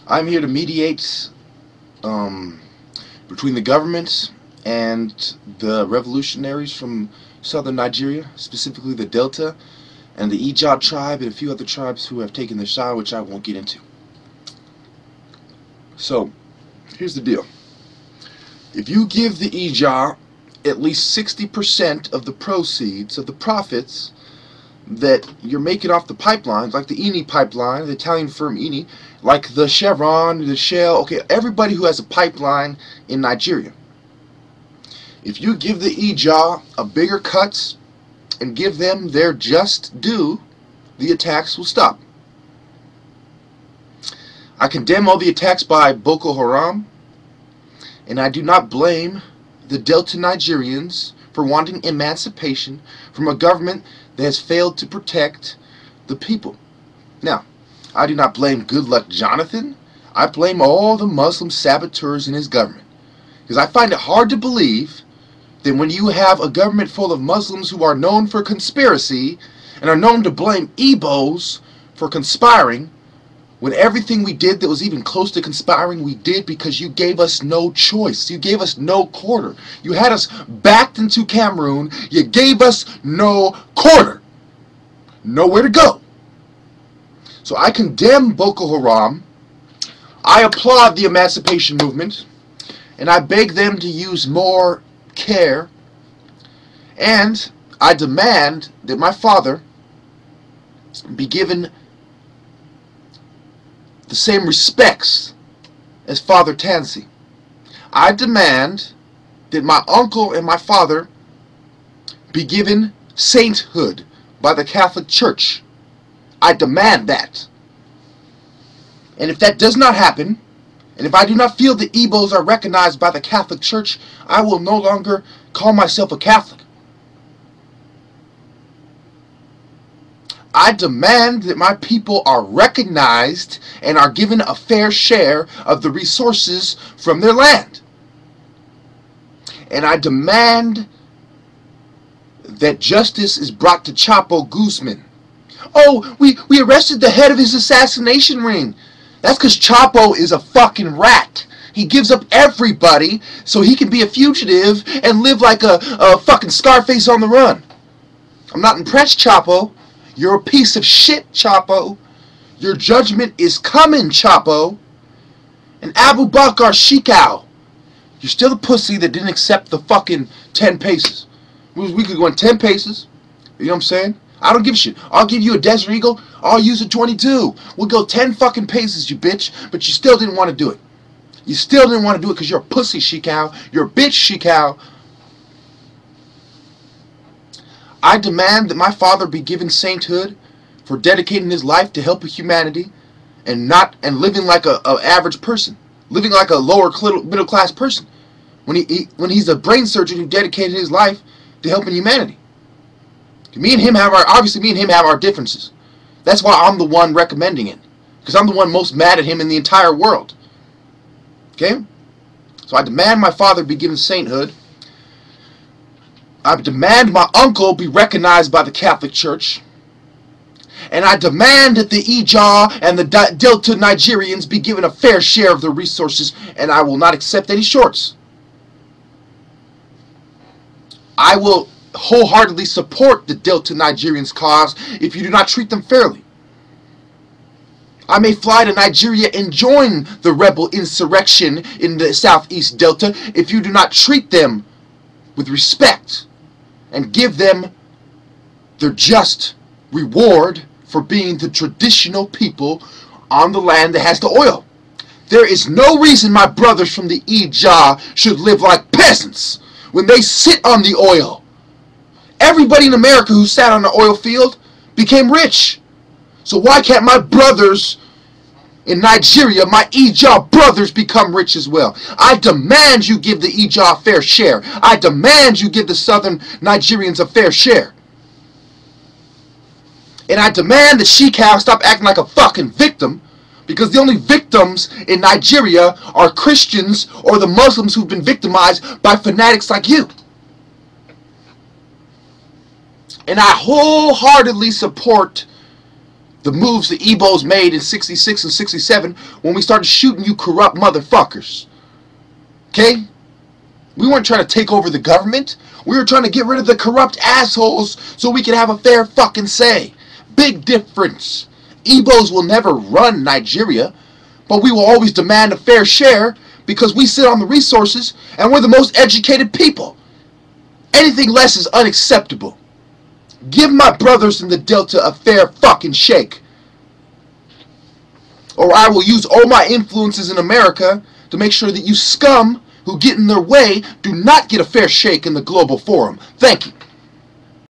I'm here to mediate between the government and the revolutionaries from southern Nigeria, specifically the Delta and the Igbo tribe and a few other tribes who have taken their side, which I won't get into. So, here's the deal. If you give the Igbo at least 60% of the proceeds, of the profits that you're making off the pipelines, like the Eni pipeline, the Italian firm Eni, like the Chevron, the Shell, okay, everybody who has a pipeline in Nigeria. If you give the Igbo a bigger cut and give them their just due, the attacks will stop. I condemn all the attacks by Boko Haram, and I do not blame the Delta Nigerians for wanting emancipation from a government that has failed to protect the people. Now, I do not blame Goodluck Jonathan. I blame all the Muslim saboteurs in his government. Because I find it hard to believe that when you have a government full of Muslims who are known for conspiracy and are known to blame Igbos for conspiring, when everything we did that was even close to conspiring, we did because you gave us no choice. You gave us no quarter. You had us backed into Cameroon. You gave us no quarter. Nowhere to go. So I condemn Boko Haram. I applaud the emancipation movement. And I beg them to use more care. And I demand that my father be given the same respects as Father Tansy. I demand that my uncle and my father be given sainthood by the Catholic Church. I demand that. And if that does not happen, and if I do not feel the Igbos are recognized by the Catholic Church, I will no longer call myself a Catholic. I demand that my people are recognized and are given a fair share of the resources from their land. And I demand that justice is brought to Chapo Guzman. Oh, we arrested the head of his assassination ring. That's because Chapo is a fucking rat. He gives up everybody so he can be a fugitive and live like a fucking Scarface on the run. I'm not impressed, Chapo. You're a piece of shit, Chapo. Your judgment is coming, Chapo. And Abu Bakr Shekau, you're still a pussy that didn't accept the fucking 10 paces. We could go in 10 paces. You know what I'm saying? I don't give a shit. I'll give you a Desert Eagle. I'll use a 22. We'll go 10 fucking paces, you bitch. But you still didn't want to do it. You still didn't want to do it because you're a pussy, Shekau. You're a bitch, Shekau. I demand that my father be given sainthood for dedicating his life to help humanity and living like a average person, living like a lower middle class person. When he's a brain surgeon who dedicated his life to helping humanity. Me and him have our differences. That's why I'm the one recommending it, because I'm the one most mad at him in the entire world. Okay? So I demand my father be given sainthood. I demand my uncle be recognized by the Catholic Church. And I demand that the Igbo and the Delta Nigerians be given a fair share of the resources, and I will not accept any shorts. I will wholeheartedly support the Delta Nigerians' cause if you do not treat them fairly. I may fly to Nigeria and join the rebel insurrection in the Southeast Delta if you do not treat them with respect and give them their just reward for being the traditional people on the land that has the oil. There is no reason my brothers from the Igbo should live like peasants when they sit on the oil. Everybody in America who sat on the oil field became rich. So why can't my brothers in Nigeria, my Igbo brothers, become rich as well? I demand you give the Igbo a fair share. I demand you give the southern Nigerians a fair share. And I demand that Shekau stop acting like a fucking victim, because the only victims in Nigeria are Christians or the Muslims who've been victimized by fanatics like you. And I wholeheartedly support the moves the Igbos made in 66 and 67 when we started shooting you corrupt motherfuckers. Okay? We weren't trying to take over the government. We were trying to get rid of the corrupt assholes so we could have a fair fucking say. Big difference. Igbos will never run Nigeria, but we will always demand a fair share because we sit on the resources and we're the most educated people. Anything less is unacceptable. Give my brothers in the Delta a fair fucking shake, or I will use all my influences in America to make sure that you scum who get in their way do not get a fair shake in the global forum. Thank you.